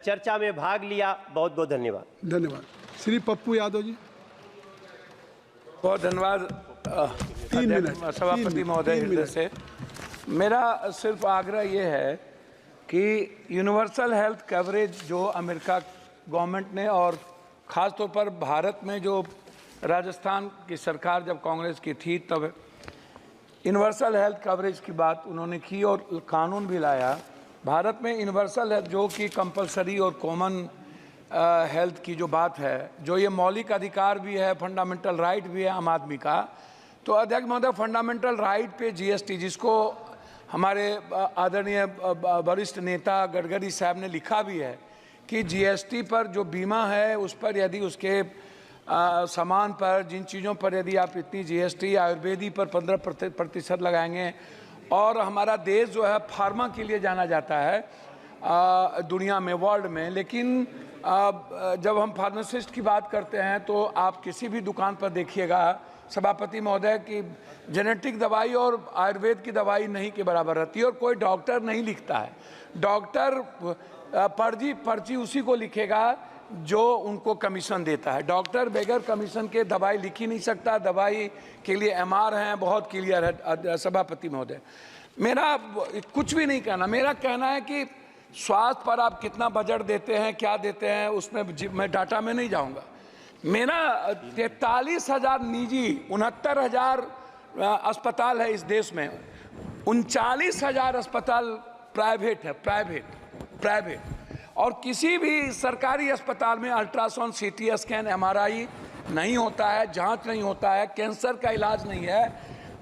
चर्चा में भाग लिया। बहुत बहुत धन्यवाद। धन्यवाद। श्री पप्पू यादव जी। बहुत धन्यवाद सभापति महोदय हृदय से। मेरा सिर्फ आग्रह ये है कि यूनिवर्सल हेल्थ कवरेज जो अमेरिका गवर्नमेंट ने और ख़ास तौर पर भारत में जो राजस्थान की सरकार जब कांग्रेस की थी तब यूनिवर्सल हेल्थ कवरेज की बात उन्होंने की और कानून भी लाया। भारत में यूनिवर्सल हेल्थ जो कि कंपलसरी और कॉमन हेल्थ की जो बात है, जो ये मौलिक अधिकार भी है, फंडामेंटल राइट भी है आम आदमी का। तो अध्यक्ष महोदय, फंडामेंटल राइट पे जीएसटी, जिसको हमारे आदरणीय वरिष्ठ नेता गडकरी साहब ने लिखा भी है कि जीएसटी पर जो बीमा है उस पर यदि उसके सामान पर जिन चीज़ों पर यदि आप इतनी जीएसटी, आयुर्वेदी पर 15% लगाएंगे, और हमारा देश जो है फार्मा के लिए जाना जाता है दुनिया में, वर्ल्ड में, लेकिन जब हम फार्मासिस्ट की बात करते हैं तो आप किसी भी दुकान पर देखिएगा सभापति महोदय की जेनेटिक दवाई और आयुर्वेद की दवाई नहीं के बराबर रहती है, और कोई डॉक्टर नहीं लिखता है। डॉक्टर पर्ची उसी को लिखेगा जो उनको कमीशन देता है। डॉक्टर बगैर कमीशन के दवाई लिख ही नहीं सकता। दवाई के लिए एमआर हैं, बहुत क्लियर है सभापति महोदय। मेरा कुछ भी नहीं कहना, मेरा कहना है कि स्वास्थ्य पर आप कितना बजट देते हैं, क्या देते हैं, उसमें मैं डाटा में नहीं जाऊंगा। मेरा 43,000 निजी, 69,000 अस्पताल है इस देश में, 39,000 अस्पताल प्राइवेट है, प्राइवेट। और किसी भी सरकारी अस्पताल में अल्ट्रासाउंड, सीटी स्कैन, एमआरआई नहीं होता है, जांच नहीं होता है, कैंसर का इलाज नहीं है।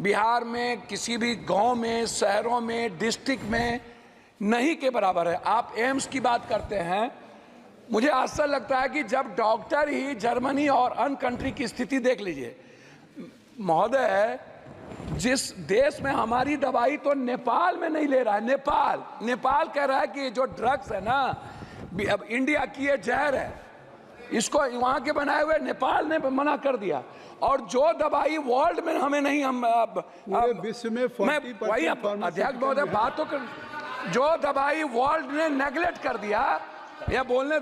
बिहार में किसी भी गांव में, शहरों में, डिस्ट्रिक्ट में नहीं के बराबर है। आप एम्स की बात करते हैं, मुझे आश्चर्य लगता है कि जब डॉक्टर ही जर्मनी और अन्य कंट्री की स्थिति देख लीजिए महोदय, जिस देश में हमारी दवाई तो नेपाल में नहीं ले रहा है। नेपाल कह रहा है कि जो ड्रग्स है ना, अब इंडिया की ये जहर है, इसको वहां के बनाए हुए नेपाल ने मना कर दिया। और जो दवाई वर्ल्ड में हमें नहीं, हम विश्व में वही अध्यक्ष महोदय बात तो कर, जो दवाई वर्ल्ड ने नेगलेक्ट कर दिया, या बोलने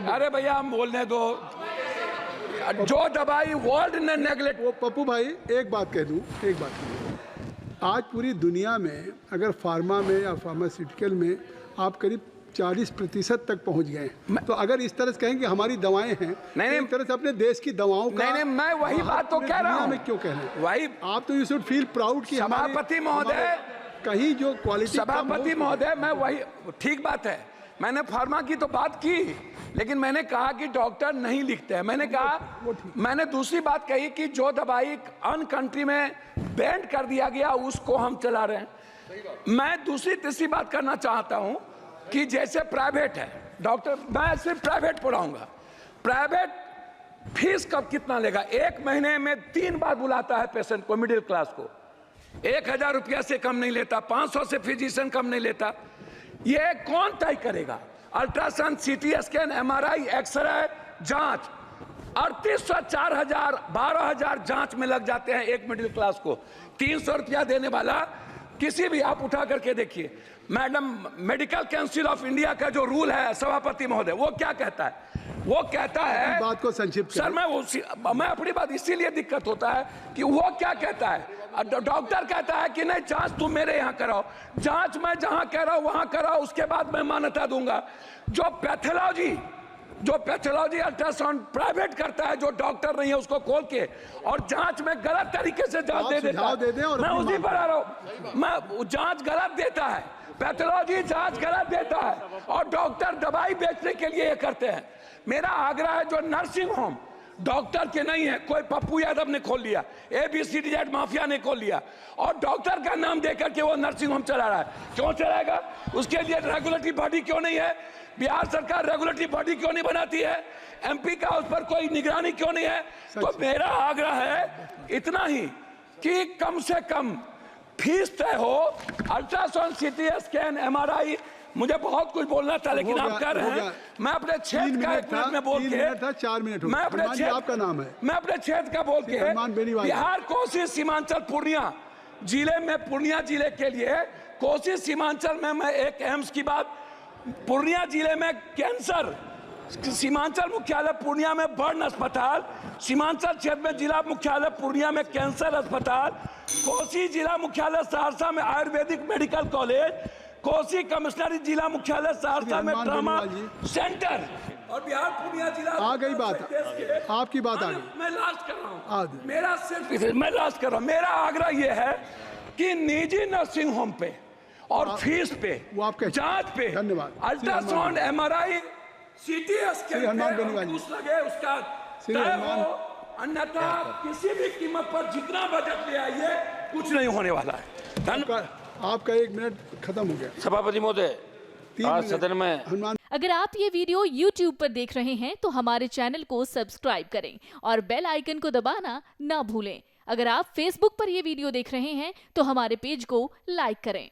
अरे भैया हम बोलने दो, जो दवाई वर्ल्ड ने नेगलेक्ट। वो पप्पू भाई एक बात कह दूं, आज पूरी दुनिया में अगर फार्मा में या फार्मास्यूटिकल में आप करीब 40% तक पहुंच गए, तो अगर इस तरह से कहें कि हमारी दवाएं हैं, नहीं, एक तरह से अपने देश की दवाओं का, नहीं, मैं वही बात तो कह रहा हूं। मैं क्यों कह रहे हैं वही आप तो यू शुड फील प्राउड कि सभापति महोदय कहीं जो क्वालिटी। सभापति महोदय, मैं वही, ठीक बात है, मैंने फार्मा की तो बात की, लेकिन मैंने कहा कि डॉक्टर नहीं लिखते हैं। मैंने दूसरी बात कही कि जो दवाई अन्य कंट्री में बैन कर दिया गया उसको हम चला रहे हैं। मैं दूसरी तीसरी बात करना चाहता हूं कि जैसे प्राइवेट है डॉक्टर, मैं सिर्फ प्राइवेट पढ़ाऊंगा। प्राइवेट फीस कब कितना लेगा? 1 महीने में 3 बार बुलाता है पेशेंट को, मिडिल क्लास को। 1,000 रुपया से कम नहीं लेता, 500 से फिजिशियन कम नहीं लेता। ये कौन तय करेगा? Ultrasound, CT scan, MRI, x ray, जांच 3800, 4,000, 12,000 जांच में लग जाते हैं एक मिडिल क्लास को। 300 रुपया देने वाला किसी भी, आप उठा करके देखिए madam, medical council of India का जो रूल है सभापति महोदय, वो क्या कहता है? वो कहता है, बात को संक्षिप्त सर मैं अपनी बात, इसीलिए दिक्कत होता है कि वो क्या कहता है, डॉक्टर कहता है कि नहीं जांच तुम मेरे यहाँ कराओ, जांच मैं जहाँ कह रहा हूँ वहाँ कराओ, उसके बाद मैं मान्यता दूंगा। जो पैथोलॉजी अल्ट्रासाउंड प्राइवेट करता है, जो डॉक्टर नहीं है उसको खोल के, और जांच में गलत तरीके से जांच दे देता है। मैं उसी पर आ रहा हूँ, मैं जांच गलत देता है, पैथोलॉजी जांच गलत देता है, और डॉक्टर दवाई बेचने के लिए ये करते हैं। मेरा आग्रह है, जो नर्सिंग होम डॉक्टर के नहीं है, कोई पप्पू यादव ने खोल लिया, ABCD माफिया ने खोल लिया, और डॉक्टर का नाम देकर के वो नर्सिंग होम चला रहा है। क्यों चलाएगा? उसके लिए रेगुलेटरी बॉडी क्यों नहीं है? बिहार सरकार रेगुलेटरी बॉडी क्यों नहीं बनाती है? MP का उस पर कोई निगरानी क्यों नहीं है? तो मेरा आग्रह है इतना ही कि कम से कम फीस तय हो। अल्ट्रासाउंड, सीटी स्कैन, MRI, मुझे बहुत कुछ बोलना था लेकिन आप कह रहे हैं, मैं अपने क्षेत्र का 1 मिनट में बोल के, 4 मिनट मैं अपने क्षेत्र, आपका नाम है, मैं अपने क्षेत्र का बोल के, बिहार, कोसी, सीमांचल, पूर्णिया जिले में, पूर्णिया जिले के लिए कोसी सीमांचल में मैं एक एम्स की बात पूर्णिया जिले में कैंसर, सीमांचल मुख्यालय पूर्णिया में बर्न अस्पताल, सीमांचल क्षेत्र में जिला मुख्यालय पूर्णिया में कैंसर अस्पताल, कोसी जिला मुख्यालय सहरसा में आयुर्वेदिक मेडिकल कॉलेज, कोसी कमिश्नरी जिला मुख्यालय सहरसा में ट्रॉमा सेंटर, और बिहार पूर्णिया जिला। आ गई बात, आपकी बात आ गई। मैं लास्ट कर रहा हूँ, मेरा सिर्फ मैं लास्ट कर रहा हूँ। मेरा आग्रह यह है कि निजी नर्सिंग होम पे और फीस पे, जांच पे, अल्ट्रासाउंड, MRI, CT स्कैन लगे उसका तय हो, अन्यथा किसी भी कीमत पर जितना बजट ले आइए कुछ नहीं होने वाला है। धन्यवाद। आपका 1 मिनट खत्म हो गया। सभापति महोदय, आज सदन में अगर आप ये वीडियो YouTube पर देख रहे हैं तो हमारे चैनल को सब्सक्राइब करें और बेल आइकन को दबाना ना भूलें। अगर आप Facebook पर ये वीडियो देख रहे हैं तो हमारे पेज को लाइक करें।